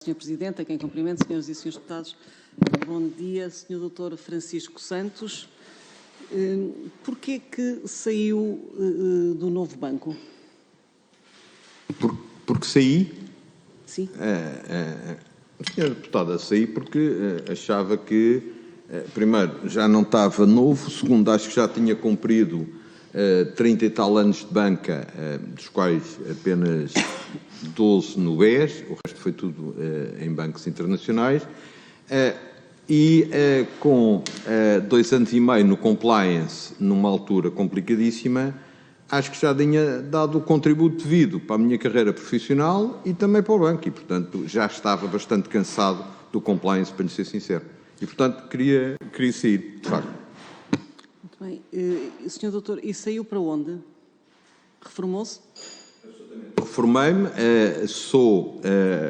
Sr. Presidente, a quem cumprimento, senhoras e senhores deputados. Bom dia, Sr. Dr. Francisco Santos. Porquê que saiu do novo banco? Porque saí? Sim. Senhora deputada, saí porque achava que, primeiro, já não estava novo, segundo, acho que já tinha cumprido 30 e tal anos de banca, dos quais apenas 12 no BES, o resto foi tudo em bancos internacionais, com 2 anos e meio no compliance, numa altura complicadíssima, acho que já tinha dado o contributo devido para a minha carreira profissional e também para o banco, e, portanto, já estava bastante cansado do compliance, para lhe ser sincero. E, portanto, queria sair, de facto. Muito bem. Sr. Doutor, e saiu para onde? Reformou-se? Reformei-me,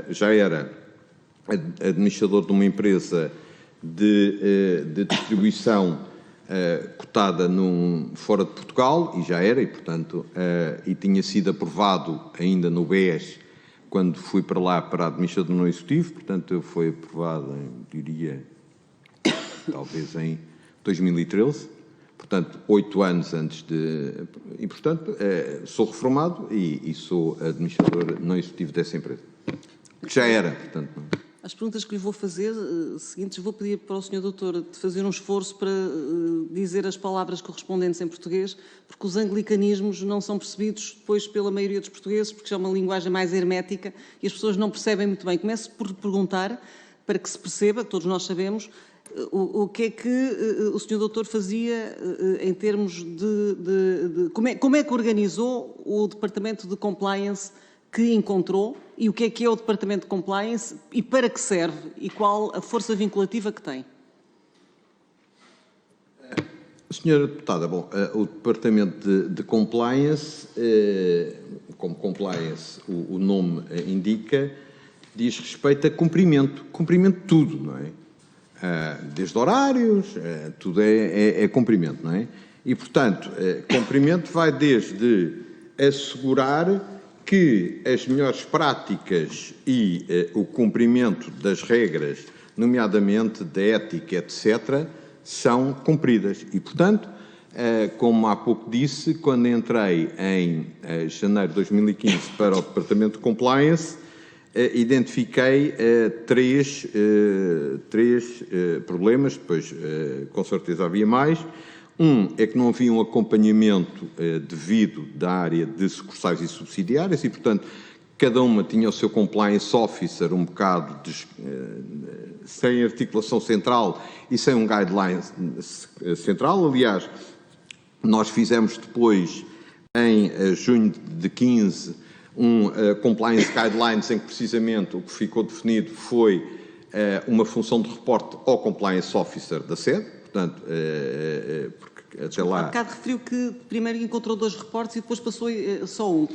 já era administrador de uma empresa de distribuição cotada fora de Portugal, e já era, e portanto, e tinha sido aprovado ainda no BES, quando fui para lá para administrador não executivo, portanto, foi aprovado, diria, talvez em 2013, portanto, 8 anos antes de... E, portanto, sou reformado e sou administrador não executivo dessa empresa. Que já era, portanto... As perguntas que lhe vou fazer, seguintes, vou pedir para o Sr. Doutor de fazer um esforço para dizer as palavras correspondentes em português, porque os anglicanismos não são percebidos depois pela maioria dos portugueses, porque é uma linguagem mais hermética e as pessoas não percebem muito bem. Começo por perguntar, para que se perceba, todos nós sabemos, o que é que o Sr. Doutor fazia em termos de como é que organizou o Departamento de Compliance que encontrou e o que é o Departamento de Compliance e para que serve e qual a força vinculativa que tem? Senhora Deputada, bom, o Departamento de Compliance, como Compliance o nome indica, diz respeito a cumprimento de tudo, não é? Desde horários, tudo é cumprimento, não é? E, portanto, cumprimento vai desde assegurar que as melhores práticas e o cumprimento das regras, nomeadamente da ética, etc., são cumpridas. E, portanto, como há pouco disse, quando entrei em janeiro de 2015 para o Departamento de Compliance, identifiquei três problemas, depois com certeza havia mais. Um é que não havia um acompanhamento devido da área de sucursais e subsidiárias e, portanto, cada uma tinha o seu compliance officer um bocado sem articulação central e sem um guideline central. Aliás, nós fizemos depois, em junho de 15, compliance guidelines em que precisamente o que ficou definido foi uma função de reporte ao compliance officer da sede, portanto, porque até lá... Há bocado referiu que primeiro encontrou 2 reportes e depois passou só um.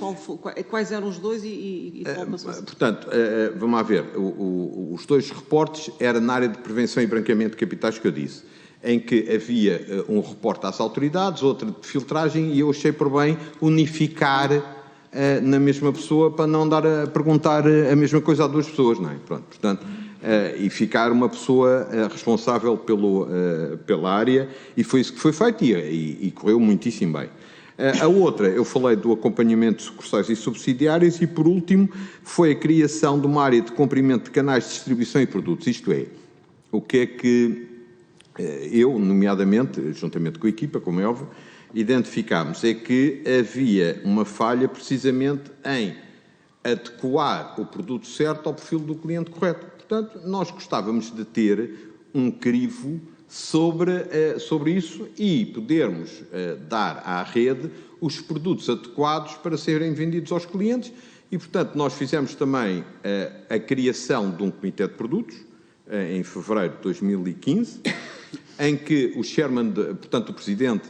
Quais eram os 2 e qual passou? Portanto, vamos lá ver, os 2 reportes eram na área de prevenção e branqueamento de capitais que eu disse, em que havia um reporte às autoridades, outro de filtragem, e eu achei por bem unificar na mesma pessoa para não dar a perguntar a mesma coisa a 2 pessoas, não é? Pronto, portanto, e ficar uma pessoa responsável pela área, e foi isso que foi feito e correu muitíssimo bem. A outra, eu falei do acompanhamento de sucursais e subsidiárias e, por último, foi a criação de uma área de cumprimento de canais de distribuição e produtos, isto é, o que é que eu, nomeadamente, juntamente com a equipa, como é óbvio, identificámos é que havia uma falha precisamente em adequar o produto certo ao perfil do cliente correto. Portanto, nós gostávamos de ter um crivo sobre isso e podermos dar à rede os produtos adequados para serem vendidos aos clientes e, portanto, nós fizemos também a criação de um comitê de produtos em fevereiro de 2015, em que o presidente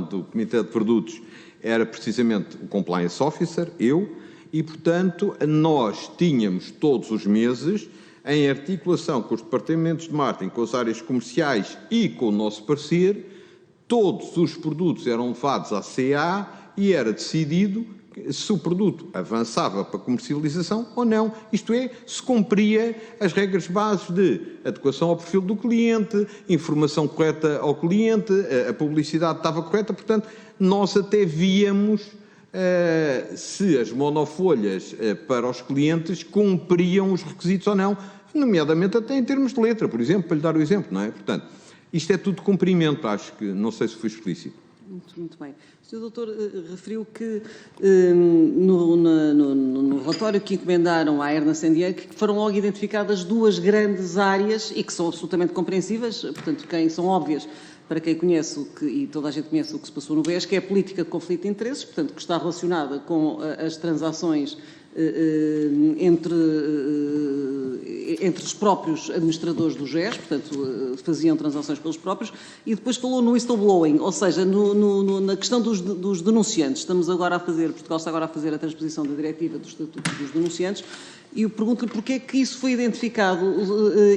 do Comitê de Produtos era precisamente o Compliance Officer, eu, e, portanto, nós tínhamos todos os meses, em articulação com os departamentos de marketing, com as áreas comerciais e com o nosso parecer, todos os produtos eram levados à CA e era decidido se o produto avançava para comercialização ou não, isto é, se cumpria as regras básicas de adequação ao perfil do cliente, informação correta ao cliente, a publicidade estava correta, portanto, nós até víamos se as monofolhas para os clientes cumpriam os requisitos ou não, nomeadamente até em termos de letra, por exemplo, para lhe dar o exemplo, não é? Portanto, isto é tudo cumprimento, acho que, não sei se fui explícito. Muito bem. O Sr. Doutor referiu que no relatório que encomendaram à Ernst & Young que foram logo identificadas duas grandes áreas e que são absolutamente compreensíveis, portanto, são óbvias para quem conhece e toda a gente conhece o que se passou no BES, que é a política de conflito de interesses, portanto, que está relacionada com as transações entre os próprios administradores do GES, portanto, faziam transações pelos próprios, e depois falou no whistleblowing, ou seja, na questão dos denunciantes. Portugal está agora a fazer a transposição da diretiva do Estatuto dos Denunciantes, e eu pergunto-lhe porque é que isso foi identificado,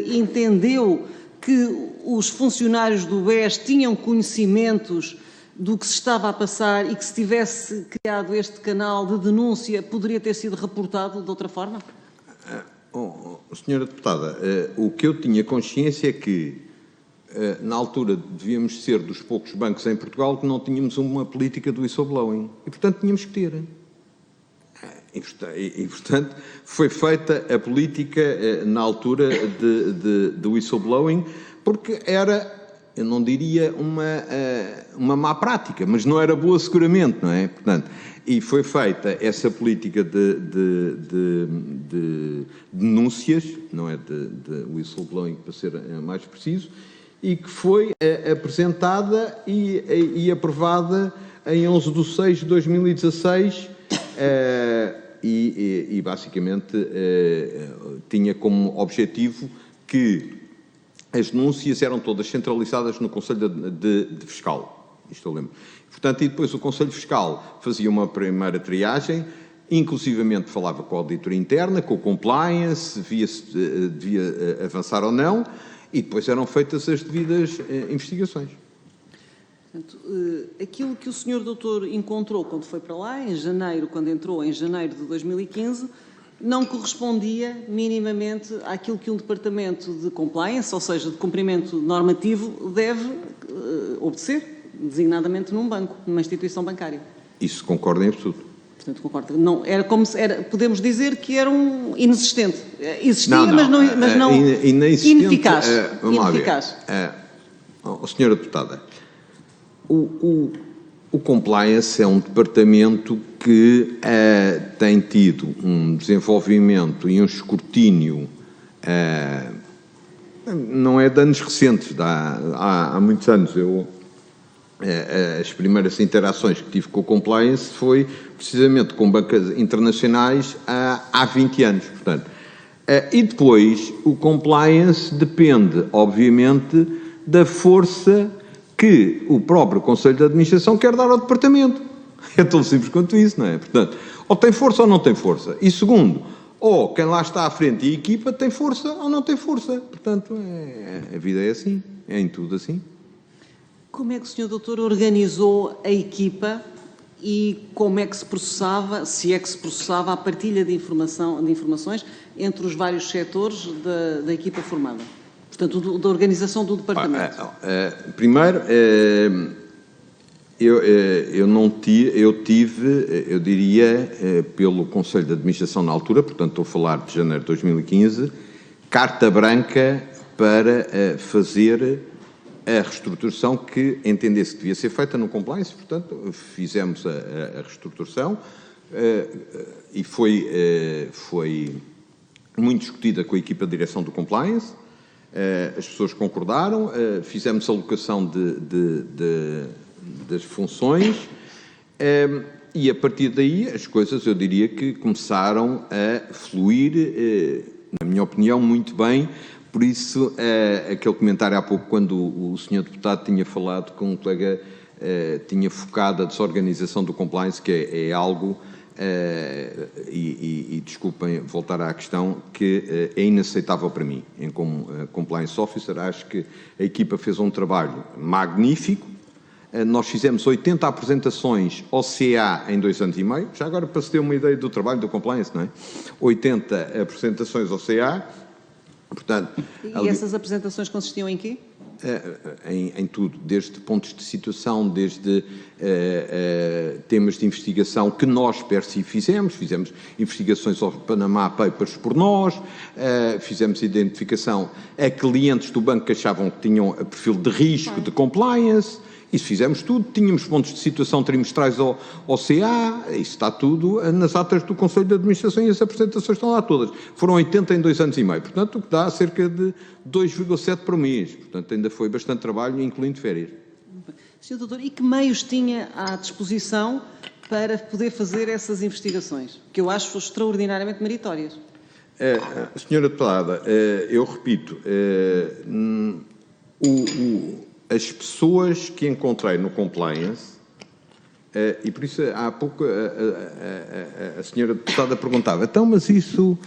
entendeu que os funcionários do BES tinham conhecimentos do que se estava a passar e que se tivesse criado este canal de denúncia poderia ter sido reportado de outra forma? Senhora Deputada, o que eu tinha consciência é que, na altura, devíamos ser dos poucos bancos em Portugal que não tínhamos uma política do whistleblowing. E, portanto, tínhamos que ter. E, portanto, foi feita a política, na altura, de whistleblowing, porque era, eu não diria uma má prática, mas não era boa seguramente, não é? Portanto, e foi feita essa política de denúncias, não é de whistleblowing, para ser mais preciso, e que foi apresentada e aprovada em 11 de 6 de 2016, e basicamente tinha como objetivo que as denúncias eram todas centralizadas no Conselho de Fiscal. Isto eu lembro. Portanto, e depois o Conselho Fiscal fazia uma primeira triagem, inclusivamente falava com a auditoria interna, com o compliance, via se devia avançar ou não, e depois eram feitas as devidas investigações. Portanto, aquilo que o Sr. Doutor encontrou quando foi para lá, quando entrou em janeiro de 2015, não correspondia minimamente àquilo que um departamento de compliance, ou seja, de cumprimento normativo, deve obedecer, designadamente num banco, numa instituição bancária. Isso concordo em absoluto. Portanto, concordo. Não, era como se era, podemos dizer que era um inexistente. Existia, mas não ineficaz. Vamos lá ver. Senhora Deputada, o compliance é um departamento que tem tido um desenvolvimento e um escrutínio, não é de anos recentes, há muitos anos. As primeiras interações que tive com o compliance foi precisamente com bancas internacionais há 20 anos, portanto. E depois o compliance depende, obviamente, da força que o próprio Conselho de Administração quer dar ao Departamento. É tão simples quanto isso, não é? Portanto, ou tem força ou não tem força. E segundo, ou quem lá está à frente e a equipa tem força ou não tem força. Portanto, a vida é assim, é em tudo assim. Como é que o Sr. Doutor organizou a equipa e como é que se processava, se é que se processava, a partilha de informações entre os vários setores da equipa formada? Portanto, da organização do departamento. Primeiro, eu tive, eu diria, pelo Conselho de Administração na altura, portanto estou a falar de janeiro de 2015, carta branca para fazer a reestruturação que entendesse que devia ser feita no compliance, portanto fizemos a reestruturação e foi muito discutida com a equipa de direção do compliance. As pessoas concordaram, fizemos a alocação das funções e a partir daí as coisas, eu diria que começaram a fluir, na minha opinião, muito bem. Por isso, aquele comentário há pouco, quando o Sr. Deputado tinha falado com um colega, tinha focado a desorganização do compliance, que é algo, e desculpem voltar à questão, que é inaceitável para mim. Como compliance officer, acho que a equipa fez um trabalho magnífico, nós fizemos 80 apresentações ao CA em 2 anos e meio, já agora para se ter uma ideia do trabalho do compliance, não é? 80 apresentações ao CA, portanto... E essas apresentações consistiam em quê? Em tudo, desde pontos de situação, desde temas de investigação que nós, per si, fizemos investigações aos Panama Papers por nós, fizemos identificação a clientes do banco que achavam que tinham perfil de risco, de compliance, isso fizemos tudo, tínhamos pontos de situação trimestrais ao CA, isso está tudo nas atas do Conselho de administração e as apresentações estão lá todas. Foram 80 em 2 anos e meio, portanto, o que dá cerca de 2,7 por mês. Portanto, ainda foi bastante trabalho, incluindo férias. Sr. Doutor, e que meios tinha à disposição para poder fazer essas investigações, que eu acho extraordinariamente meritórias? Senhora Deputada, eu repito, as pessoas que encontrei no compliance, e por isso há pouco a senhora deputada perguntava, então, mas isso,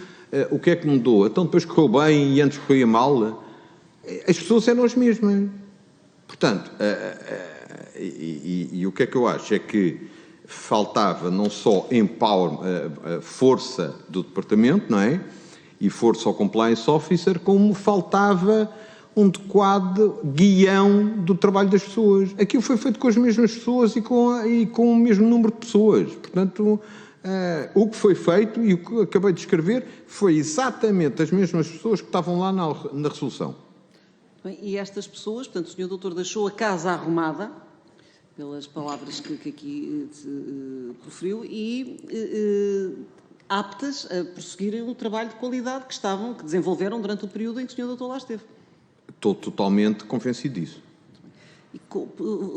o que é que mudou? Então depois correu bem e antes corria mal? As pessoas eram as mesmas. Portanto, e o que é que eu acho? É que faltava não só força do departamento, não é? E força ao compliance officer, como faltava um adequado guião do trabalho das pessoas. Aquilo foi feito com as mesmas pessoas e com o mesmo número de pessoas. Portanto, o que foi feito e o que acabei de escrever foi exatamente as mesmas pessoas que estavam lá na resolução. Bem, e estas pessoas, portanto, o Sr. Doutor deixou a casa arrumada, pelas palavras que aqui proferiu, e aptas a prosseguirem o trabalho de qualidade que desenvolveram durante o período em que o Sr. Doutor lá esteve. Estou totalmente convencido disso. E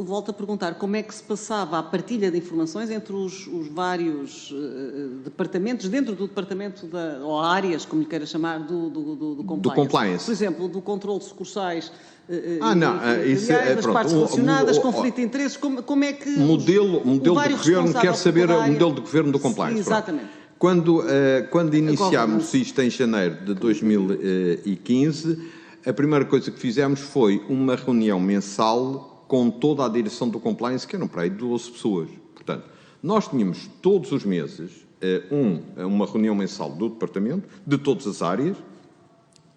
volto a perguntar, como é que se passava a partilha de informações entre os vários departamentos, dentro do departamento, ou áreas, como lhe queira chamar, do compliance? Do compliance. Por exemplo, do controle de sucursais isso é, das pronto, partes relacionadas, conflito de interesses, como é que... Modelo de governo, quer saber o modelo de governo do compliance. Exatamente. Quando iniciámos isto em janeiro de 2015... A primeira coisa que fizemos foi uma reunião mensal com toda a direção do compliance, que eram para aí 12 pessoas. Portanto, nós tínhamos todos os meses uma reunião mensal do departamento, de todas as áreas,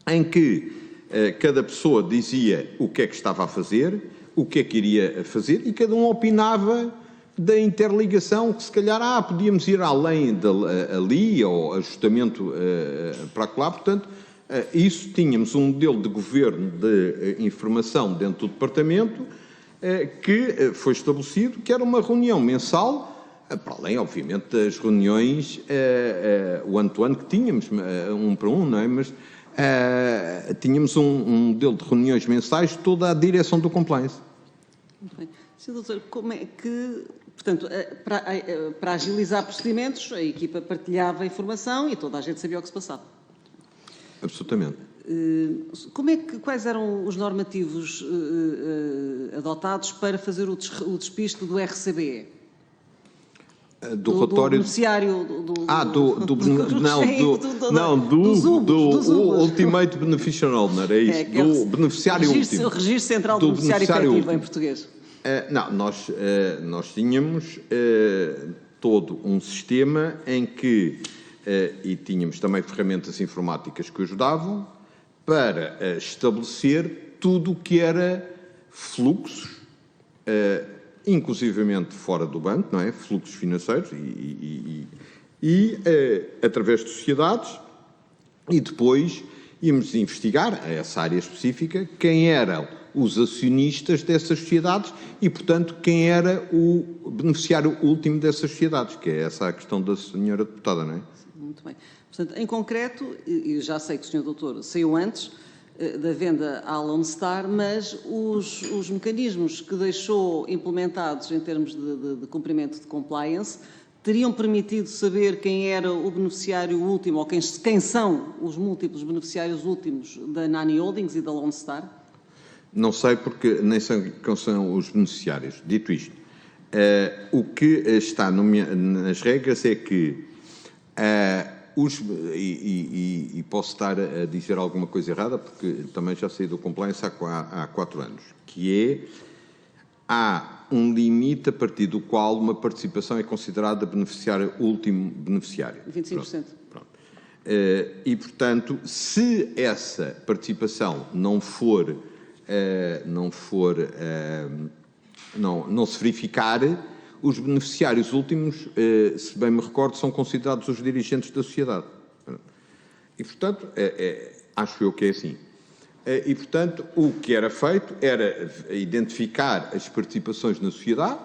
em que cada pessoa dizia o que é que estava a fazer, o que é que iria fazer, e cada um opinava da interligação, que se calhar podíamos ir além ali, ou ajustamento para lá, portanto, isso, tínhamos um modelo de governo de informação dentro do departamento que foi estabelecido, que era uma reunião mensal, para além, obviamente, das reuniões one-to-one que tínhamos, um para um, não é? Mas tínhamos um modelo de reuniões mensais de toda a direção do compliance. Muito bem. Sr. Doutor, como é que, portanto, para agilizar procedimentos, a equipa partilhava informação e toda a gente sabia o que se passava? Absolutamente. Quais eram os normativos adotados para fazer o despiste do RCBE? Do relatório... Do beneficiário... do Ultimate Beneficiary Owner, é isso, do beneficiário último. O Registro Central do Beneficiário Efetivo, em português. Não, nós tínhamos todo um sistema em que... e tínhamos também ferramentas informáticas que ajudavam para estabelecer tudo o que era fluxos, inclusivamente fora do banco, não é? Fluxos financeiros e através de sociedades, e depois íamos investigar essa área específica, quem eram os acionistas dessas sociedades e, portanto, quem era o beneficiário último dessas sociedades, que é essa a questão da senhora deputada, não é? Muito bem. Portanto, em concreto, eu já sei que o Sr. Doutor saiu antes da venda à Lone Star, mas os mecanismos que deixou implementados em termos de cumprimento de compliance teriam permitido saber quem era o beneficiário último, ou quem são os múltiplos beneficiários últimos da Nani Holdings e da Lone Star? Não sei, porque nem sei quem são os beneficiários. Dito isto, o que está nas regras é que e posso estar a dizer alguma coisa errada, porque também já saí do compliance há 4 anos, que é, há um limite a partir do qual uma participação é considerada último beneficiário. 25%. Pronto. E, portanto, se essa participação não se verificar, os beneficiários últimos, se bem me recordo, são considerados os dirigentes da sociedade. E, portanto, acho eu que é assim. E, portanto, o que era feito era identificar as participações na sociedade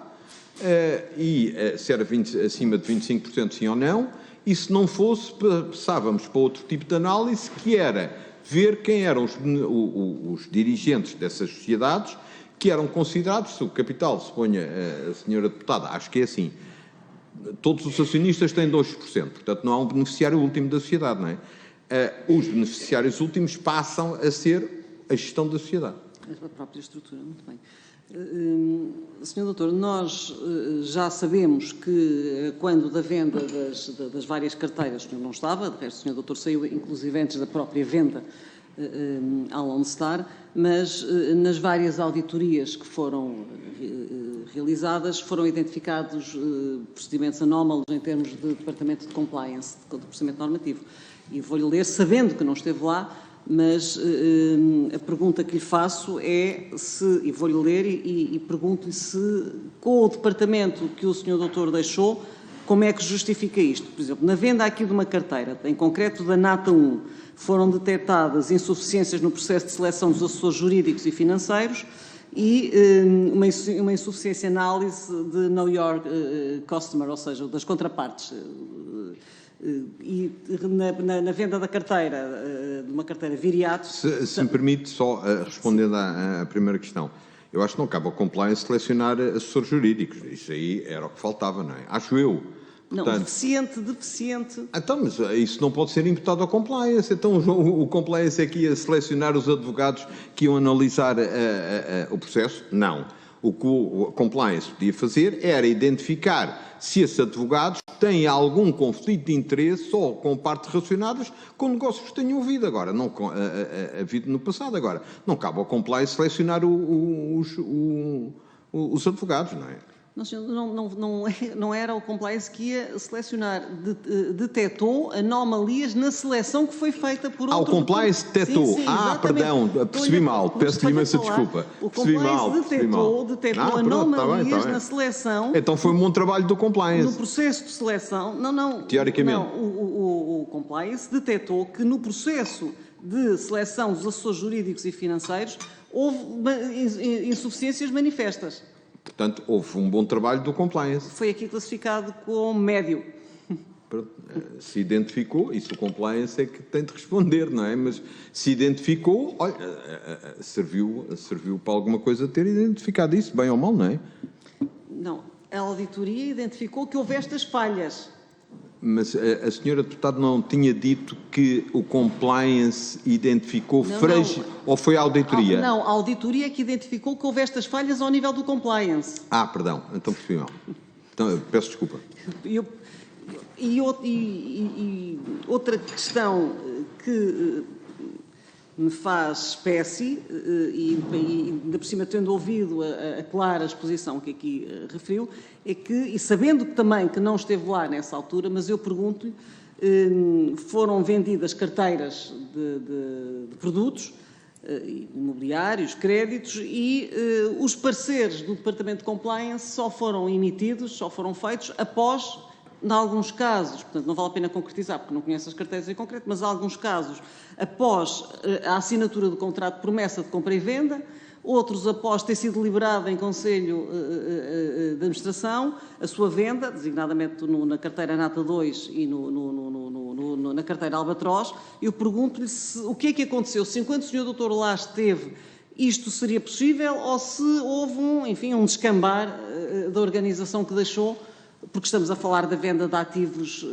e se era acima de 25% sim ou não, e se não fosse, passávamos para outro tipo de análise, que era ver quem eram os dirigentes dessas sociedades que eram considerados, se o capital, se ponha a senhora deputada, acho que é assim, todos os acionistas têm 2%, portanto não há um beneficiário último da sociedade, não é? Os beneficiários últimos passam a ser a gestão da sociedade. A própria estrutura, muito bem. Sr. Doutor, nós já sabemos que quando da venda das várias carteiras, o senhor não estava, de resto o Sr. Doutor saiu inclusive antes da própria venda à Lone Star, mas nas várias auditorias que foram realizadas foram identificados procedimentos anómalos em termos de Departamento de Compliance, de procedimento normativo. E vou-lhe ler, sabendo que não esteve lá, mas a pergunta que lhe faço é se, e vou-lhe ler e pergunto-lhe se, com o departamento que o Sr. Doutor deixou, como é que justifica isto? Por exemplo, na venda aqui de uma carteira, em concreto da Nata 1, foram detectadas insuficiências no processo de seleção dos assessores jurídicos e financeiros e uma insuficiência análise de Know Your Customer, ou seja, das contrapartes. E na venda da carteira, de uma carteira Viriato... Se me permite, só respondendo à primeira questão, eu acho que não cabe ao compliance selecionar assessores jurídicos. Isso aí era o que faltava, não é? Acho eu. Portanto, não, deficiente. Então, mas isso não pode ser imputado ao compliance. Então o compliance é que ia selecionar os advogados que iam analisar o processo? Não. O que o compliance podia fazer era identificar se esses advogados têm algum conflito de interesse ou com partes relacionadas com negócios que tenham havido agora, não havido no passado agora. Não cabe ao compliance selecionar os advogados, não é? Não era o compliance que ia selecionar. Detectou anomalias na seleção que foi feita por outro... O compliance detectou. Sim, perdão, percebi mal. Peço-lhe imensa desculpa. O compliance detectou anomalias na seleção... Então foi um bom trabalho do compliance. No processo de seleção... Não. Teoricamente. Não, o compliance detectou que no processo de seleção dos assessores jurídicos e financeiros houve insuficiências manifestas. Portanto, houve um bom trabalho do compliance. Foi aqui classificado como médio. Se identificou, isso o compliance é que tem de responder, não é? Mas se identificou, olha, serviu para alguma coisa ter identificado isso, bem ou mal, não é? Não, a auditoria identificou que houve estas falhas. Mas a senhora deputada não tinha dito que o compliance identificou ou foi a auditoria? Não, a auditoria é que identificou que houve estas falhas ao nível do compliance. Perdão, então percebi mal. Então, peço desculpa. E outra questão que me faz espécie, e ainda por cima tendo ouvido a clara exposição que aqui referiu, é que, e sabendo também que não esteve lá nessa altura, mas eu pergunto-lhe, foram vendidas carteiras de produtos imobiliários, créditos, e os pareceres do Departamento de Compliance só foram emitidos, só foram feitos após, em alguns casos, portanto não vale a pena concretizar porque não conheço as carteiras em concreto, mas em alguns casos após a assinatura do contrato de promessa de compra e venda, outros após ter sido liberado em Conselho de Administração a sua venda, designadamente na carteira Nata 2 e na carteira Albatroz. Eu pergunto-lhe o que é que aconteceu, se enquanto o Sr. Doutor lá esteve isto seria possível ou se houve um descambar da organização que deixou, porque estamos a falar da venda de ativos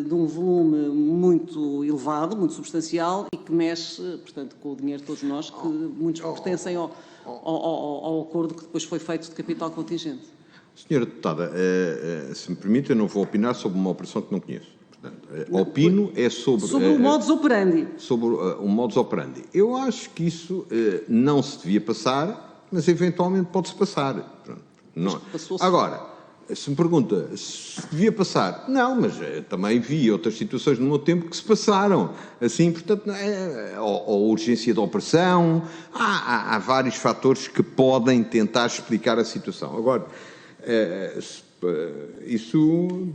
de um volume muito elevado, muito substancial e que mexe, portanto, com o dinheiro de todos nós, que muitos pertencem ao acordo que depois foi feito de capital contingente. Senhora Deputada, se me permite, eu não vou opinar sobre uma operação que não conheço. Portanto, opino é sobre o modus operandi. Sobre o modus operandi. Eu acho que isso não se devia passar, mas eventualmente pode-se passar. Pronto. Não. Passou-se. Agora, se me pergunta se devia passar, não, mas também vi outras situações no meu tempo que se passaram. Assim, portanto, ou a urgência da operação, há vários fatores que podem tentar explicar a situação. Agora, isso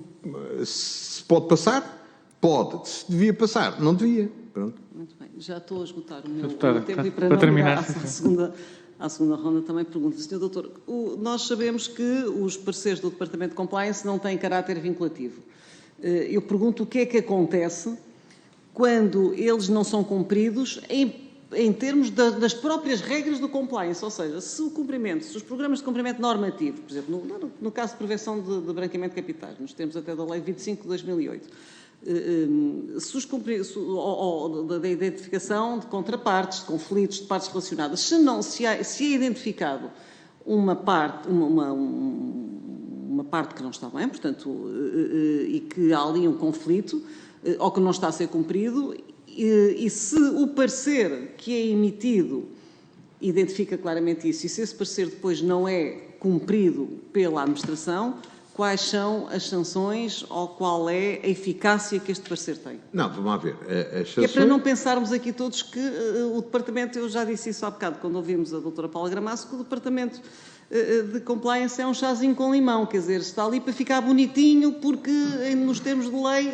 se pode passar? Pode. Se devia passar? Não devia. Pronto. Muito bem. Já estou a esgotar o meu Doutora, tempo e para para não terminar, ir à segunda ronda também pergunto. Sr. Doutor, nós sabemos que os parceiros do Departamento de Compliance não têm caráter vinculativo. Eu pergunto o que é que acontece quando eles não são cumpridos em termos das próprias regras do compliance, ou seja, se os programas de cumprimento normativo, por exemplo, no caso de prevenção de branqueamento de capitais, nos termos até da Lei 25 de 2008, ou da identificação de contrapartes, de conflitos, de partes relacionadas, se é identificado uma parte que não está bem, portanto, e que há ali um conflito, ou que não está a ser cumprido, e se o parecer que é emitido identifica claramente isso, e se esse parecer depois não é cumprido pela administração, quais são as sanções ou qual é a eficácia que este parecer tem? Não, vamos lá ver. As sanções... Que é para não pensarmos aqui todos que o Departamento, eu já disse isso há bocado, quando ouvimos a doutora Paula Gramasso, que o Departamento de Compliance é um chazinho com limão, quer dizer, está ali para ficar bonitinho porque, nos termos de lei,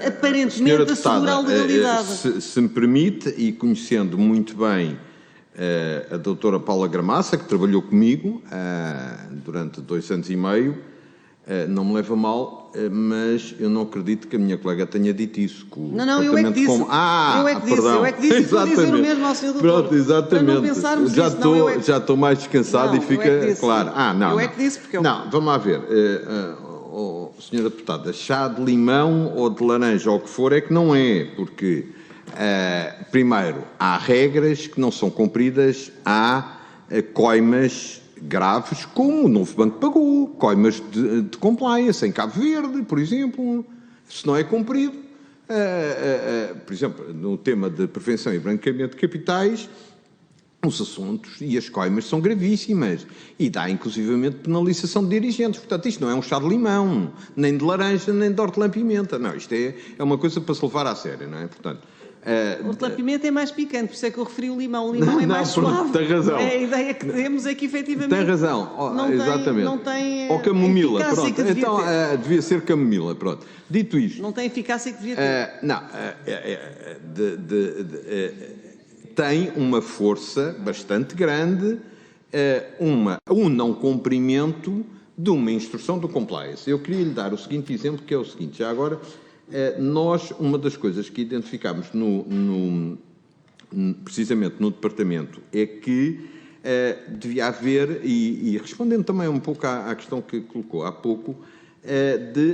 aparentemente assegura a legalidade. Se me permite, e conhecendo muito bem a doutora Paula Gramassa, que trabalhou comigo durante 2 anos e meio, não me leva mal, mas eu não acredito que a minha colega tenha dito isso. Não, eu é que disse. Eu é que disse e vou dizer o mesmo ao Sr. Doutor. Pronto, exatamente. Para não pensarmos já estou mais descansado e fica claro. Eu é que disse porque eu... Não, vamos lá ver. Senhora Deputada, chá de limão ou de laranja ou o que for é que não é, porque primeiro há regras que não são cumpridas, há coimas graves, como o Novo Banco pagou, coimas de compliance em Cabo Verde, por exemplo, se não é cumprido. Por exemplo, no tema de prevenção e branqueamento de capitais, os assuntos e as coimas são gravíssimas e dá inclusivamente penalização de dirigentes. Portanto, isto não é um chá de limão, nem de laranja, nem de hortelã-pimenta. Não, isto é uma coisa para se levar a sério, não é? Portanto, o hortelã-pimenta é mais picante, por isso é que eu referi o limão. O limão é mais suave. Tem razão. A ideia que temos é que, efetivamente... Tem razão, exatamente. Não tem ou camomila, pronto. Então, devia ser camomila, pronto. Dito isto... Não tem a eficácia que devia ter. Não, tem uma força bastante grande, um não cumprimento de uma instrução do compliance. Eu queria lhe dar o seguinte exemplo, que é o seguinte, já agora... uma das coisas que identificámos precisamente no Departamento é que devia haver, e respondendo também um pouco à questão que colocou há pouco,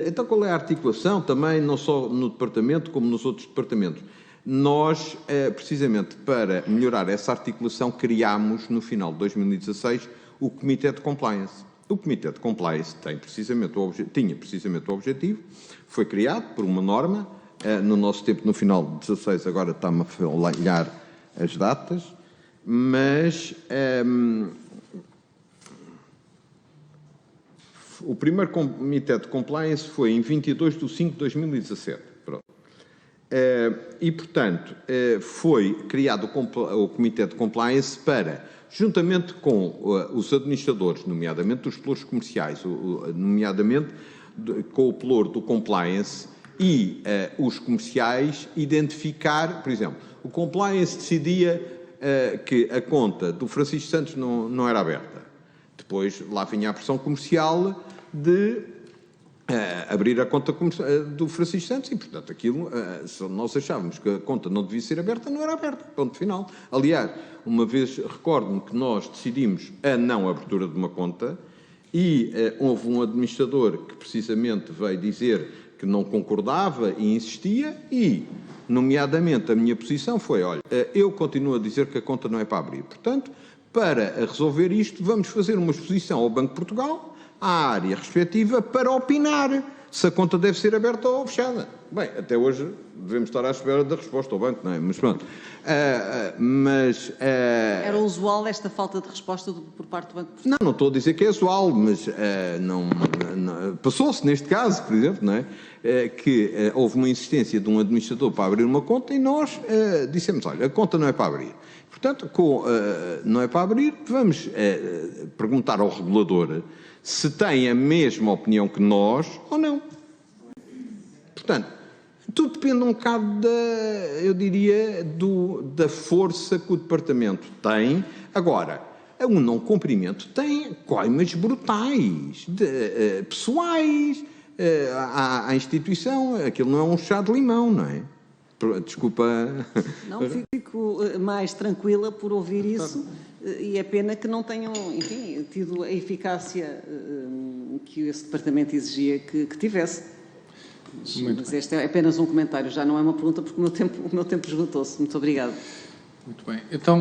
então qual é a articulação também, não só no Departamento como nos outros Departamentos. Nós, precisamente para melhorar essa articulação, criámos no final de 2016 o Comitê de Compliance. O Comitê de Compliance tinha precisamente o objetivo, foi criado por uma norma, no nosso tempo, no final de 16, agora está-me a falhar as datas, mas o primeiro Comitê de Compliance foi em 22 de 5 de 2017. Pronto. E, portanto, foi criado o Comitê de Compliance para, juntamente com os administradores, nomeadamente dos pelouros comerciais, nomeadamente com o pelouro do compliance e os comerciais, identificar, por exemplo, o compliance decidia que a conta do Francisco Santos não era aberta. Depois lá vinha a pressão comercial de abrir a conta do Francisco Santos e, portanto, aquilo, se nós achávamos que a conta não devia ser aberta, não era aberta, ponto final. Aliás, uma vez, recordo-me que nós decidimos a não abertura de uma conta e houve um administrador que precisamente veio dizer que não concordava e insistia e, nomeadamente, a minha posição foi, olha, eu continuo a dizer que a conta não é para abrir. Portanto, para resolver isto, vamos fazer uma exposição ao Banco de Portugal, à área respectiva, para opinar se a conta deve ser aberta ou fechada. Bem, até hoje devemos estar à espera da resposta ao banco, não é? Mas pronto. Era usual esta falta de resposta por parte do Banco de Portugal? Não estou a dizer que é usual, mas passou-se neste caso, por exemplo, não é? Que houve uma insistência de um administrador para abrir uma conta e nós dissemos, olha, a conta não é para abrir. Portanto, não é para abrir, vamos perguntar ao regulador se tem a mesma opinião que nós ou não. Portanto, tudo depende um bocado eu diria, da força que o Departamento tem. Agora, um não cumprimento tem coimas brutais, pessoais, à instituição. Aquilo não é um chá de limão, não é? Desculpa. Não, fico mais tranquila por ouvir isso e é pena que não tenham, enfim, tido a eficácia que esse Departamento exigia que tivesse. Mas este é apenas um comentário, já não é uma pergunta porque o meu tempo esgotou-se. Muito obrigada. Muito bem. Então,